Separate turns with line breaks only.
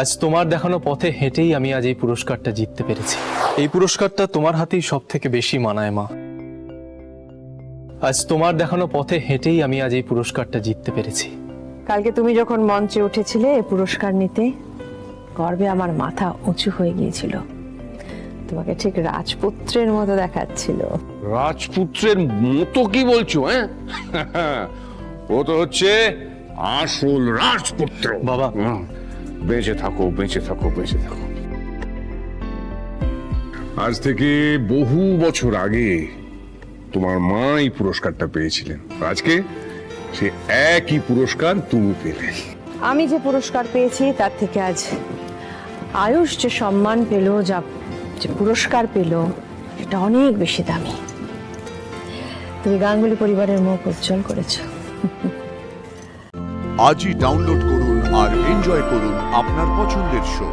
আজ তোমার দেখানো পথে হেঁটেই আমি আজ এই পুরস্কারটা জিততে পেরেছি। এই পুরস্কারটা তোমার হাতেই সব থেকে বেশি মানায় মা। আজ তোমার দেখানো পথে হেঁটেই আমি আজ এই পুরস্কারটা জিততে পেরেছি।
কালকে তুমি যখন মঞ্চে উঠেছিলে এই পুরস্কার নিতে, গর্বে আমার মাথা উঁচু হয়ে গিয়েছিল। তোমাকে ঠিক রাজপুত্রের মতো দেখাচ্ছিল।
রাজপুত্রের মতো কি বলছো? হ্যাঁ, ও তো হচ্ছে আসল রাজপুত্র।
বাবা।
বেঁচে থাকো, বেঁচে থাকো, বেঁচে থাকো। আজ থেকে বহু বছর আগে তোমার মা এই পুরস্কারটা পেয়েছিলেন, আজকে সে একই পুরস্কার তুমি পেলে।
আমি যে পুরস্কার পেয়েছি তার থেকে আজ আয়ুষ যে সম্মান পেল, যে পুরস্কার পেল, সেটা অনেক বেশি দামি। তুমি গাঙ্গুলি পরিবারের মুখ উজ্জ্বল করেছো।
আজই ডাউনলোড করুন আর এনজয় করুন আপনার পছন্দের শো।